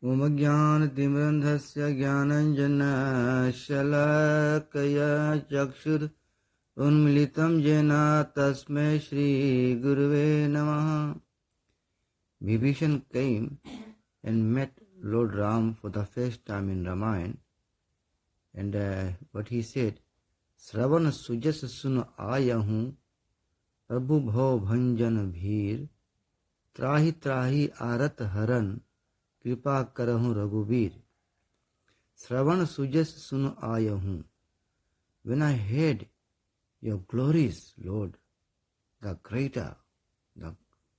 उमज्ञानतिमिरन्धस्य ज्ञानञ्जनशलाकया चक्षुरुन्मिलितं येन तस्मै श्रीगुरवे नमः. Vibhishan came and met Lord Ram for the first time in Ramayana, and what he said, Sravan sujas sun ayahu Prabhu bhav bhanjan bhir trahi trahi arat haran कृपा करहूं Raghubir. Sravan sujas sun ayahu. When I heard your glories, Lord, the greater, the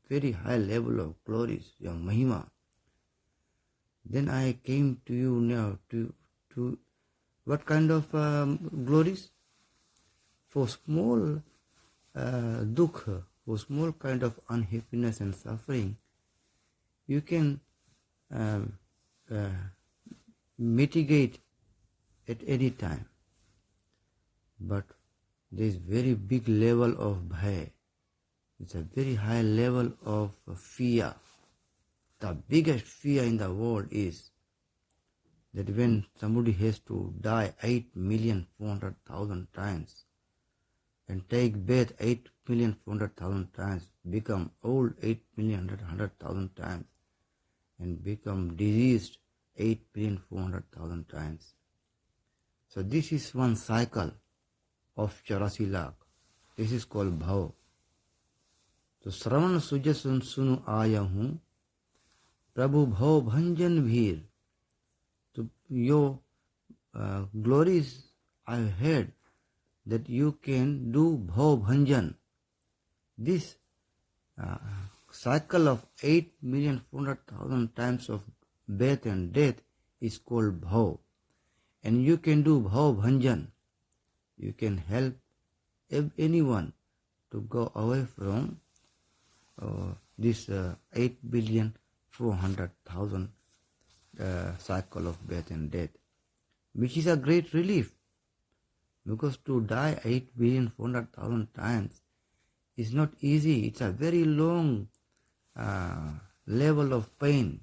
very high level of glories, your mahima, then I came to you now to what kind of glories? For small dukha, for small kind of unhappiness and suffering, you can mitigate at any time. But there is very big level of bhaya. It's a very high level of fear. The biggest fear in the world is that when somebody has to die 8,400,000 times and take birth 8,400,000 times, become old 8,100,000 times, and become diseased 8,400,000 times. So this is one cycle of 84 lakh. This is called bhav. So Sravan sujasun sunu ayahu Prabhu bhav bhanjan bhir. So your glories, I have heard that you can do bhav bhanjan. This cycle of 8,400,000 times of birth and death is called bhav. And you can do bhav bhanjan. You can help anyone to go away from this 8,400,000 cycle of birth and death, which is a great relief. Because to die 8,400,000 times is not easy. It's a very long level of pain.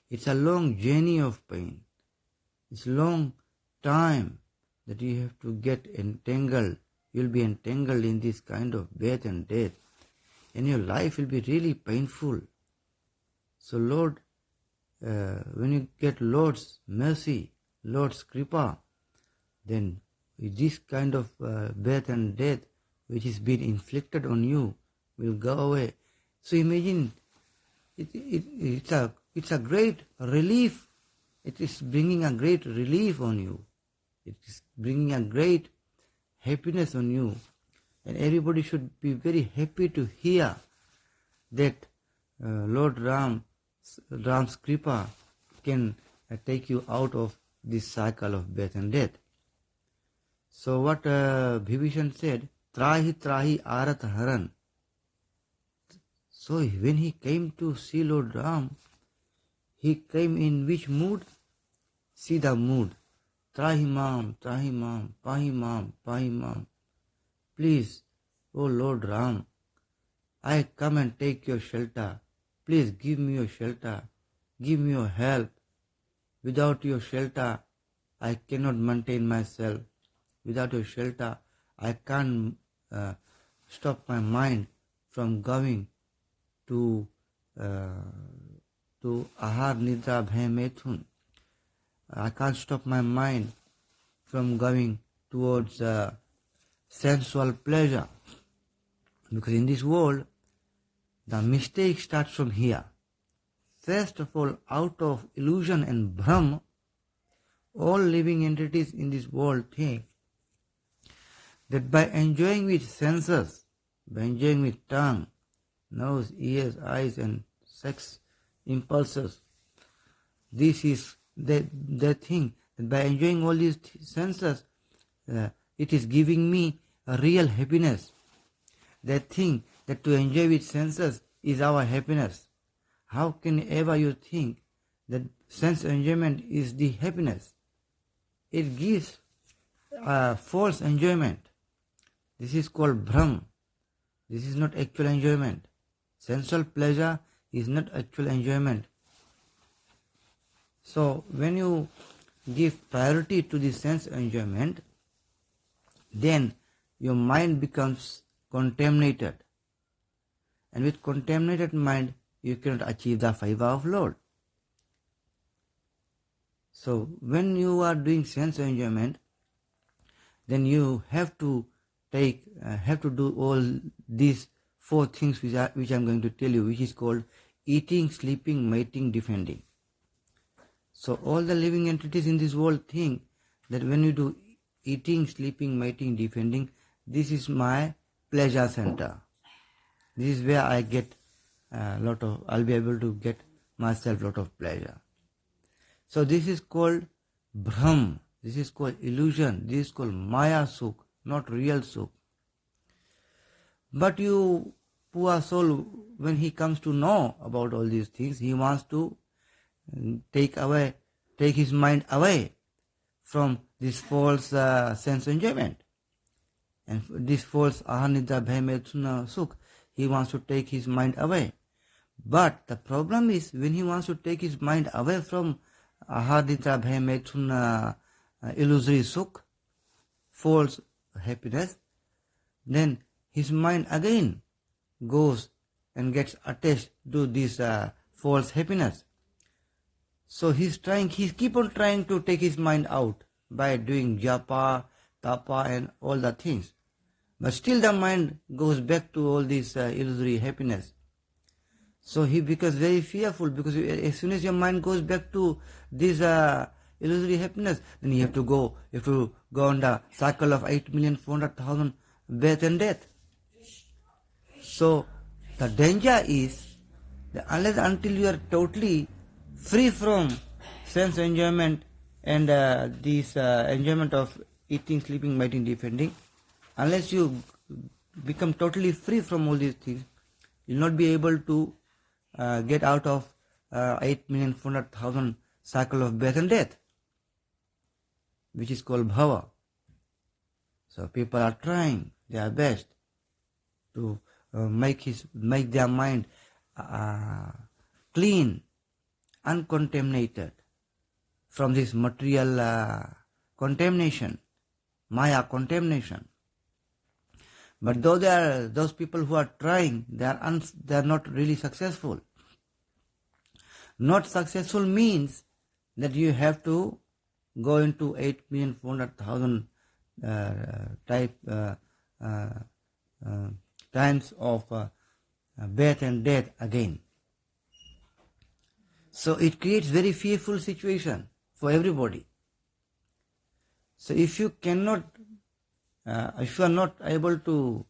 It's a long journey of pain. It's a long time that you have to get entangled. You'll be entangled in this kind of birth and death. And your life will be really painful. So Lord, when you get Lord's mercy, Lord's kripa, then this kind of birth and death which is being inflicted on you will go away. So imagine, it's a great relief. It is bringing a great relief on you. It is bringing a great happiness on you. And everybody should be very happy to hear that Lord Ram's kripa can take you out of this cycle of birth and death. So what Vibhishan said, Trahi trahi arat haran. So when he came to see Lord Ram, he came in which mood? See the mood. Trahi mam, pahi mam, pahi mam. Please, O Lord Ram, I come and take your shelter. Please give me your shelter. Give me your help. Without your shelter, I cannot maintain myself. Without your shelter, I can't stop my mind from going to ahar nidra bhay methun. I can't stop my mind from going towards sensual pleasure. Because in this world, the mistake starts from here. First of all, out of illusion and bhram, all living entities in this world think that by enjoying with senses, by enjoying with tongue, nose, ears, eyes and sex impulses, this is they think that by enjoying all these senses, it is giving me a real happiness. They think that to enjoy with senses is our happiness. How can ever you think that sense enjoyment is the happiness? It gives false enjoyment. This is called bhram. This is not actual enjoyment. Sensual pleasure is not actual enjoyment. So when you give priority to the sense enjoyment, then your mind becomes contaminated. And with contaminated mind, you cannot achieve the favor of Lord. So when you are doing sense enjoyment, then you have to do all these 4 things which I am going to tell you, which is called eating, sleeping, mating, defending. So all the living entities in this world think that when you do eating, sleeping, mating, defending, this is my pleasure center. This is where I get I'll be able to get myself a lot of pleasure. So this is called Brahm, this is called illusion, this is called Maya Sukh, not real Sukh. But you, poor soul, when he comes to know about all these things, he wants to take his mind away from this false sense enjoyment. And this false ahanidra bhaya sukh, he wants to take his mind away. But the problem is, when he wants to take his mind away from ahaditra bhaya illusory sukh, false happiness, then his mind again goes and gets attached to this false happiness. So he keep on trying to take his mind out by doing japa, tapa and all the things. But still the mind goes back to all this illusory happiness. So he becomes very fearful, because as soon as your mind goes back to this illusory happiness, then you have to go on the cycle of 8,400,000 birth and death. So the danger is that until you are totally free from sense enjoyment and this enjoyment of eating, sleeping, mating, defending, unless you become totally free from all these things, you will not be able to get out of 8,400,000 cycle of birth and death, which is called bhava. So people are trying their best to make their mind clean, uncontaminated from this material contamination, maya contamination. But though there are those people who are trying, they are not really successful. Not successful means that you have to go into 8,400,000 times of birth and death again. So it creates very fearful situation for everybody. So if you are not able to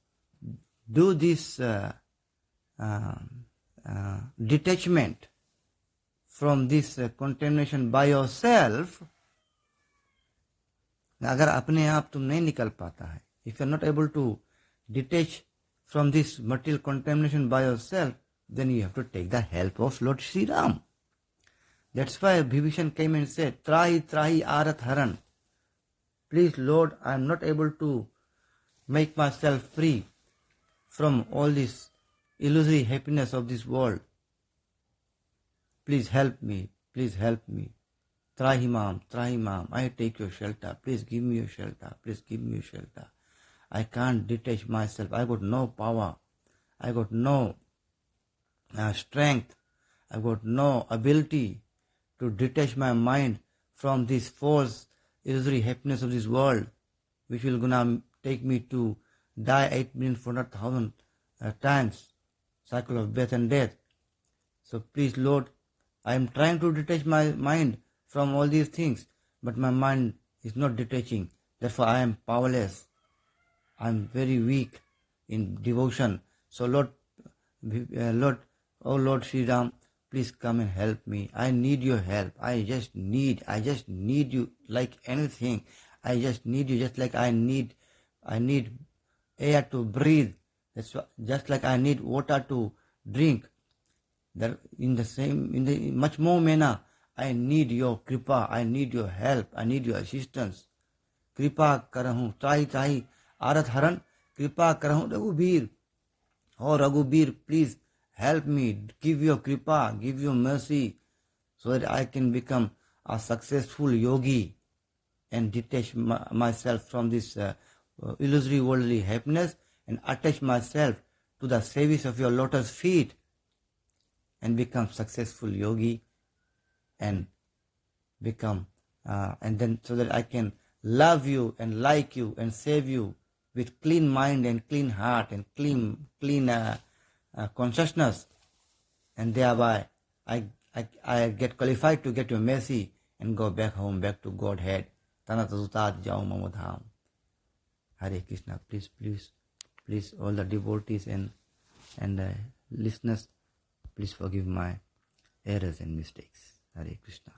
do this detachment from this contamination by yourself, अगर अपने आप तुम नहीं निकल पाता है, if you are not able to detach from this material contamination by yourself, then you have to take the help of Lord Sri Ram. That's why Vibhishan came and said, Trahi trahi arat haran. Please Lord, I am not able to make myself free from all this illusory happiness of this world. Please help me, please help me. Trahimam, I take your shelter. Please give me your shelter, please give me your shelter. I can't detach myself. I got no power. I got no strength. I got no ability to detach my mind from this false illusory happiness of this world, which will gonna take me to die 8,400,000 times, cycle of birth and death. So please Lord, I am trying to detach my mind from all these things, but my mind is not detaching. Therefore I am powerless. I am very weak in devotion. So Lord, oh Lord Sri Ram, please come and help me. I need your help. I just need you like anything. I just need you, just like I need air to breathe. That's just like I need water to drink. That in the much more manner, I need your kripa. I need your help. I need your assistance. Kripa karahu, trahi arat haran. Kripa karahu Raghubir. Oh Raghubir, please help me. Give your kripa, give your mercy, so that I can become a successful yogi and detach myself from this illusory worldly happiness and attach myself to the service of your lotus feet and become successful yogi and become and then so that I can love you and like you and save you with clean mind and clean heart and clean consciousness, and thereby I get qualified to get your mercy and go back home, back to Godhead. Tanatasutat jau mamodham. Hare Krishna. Please, all the devotees and listeners, please forgive my errors and mistakes. Hare Krishna.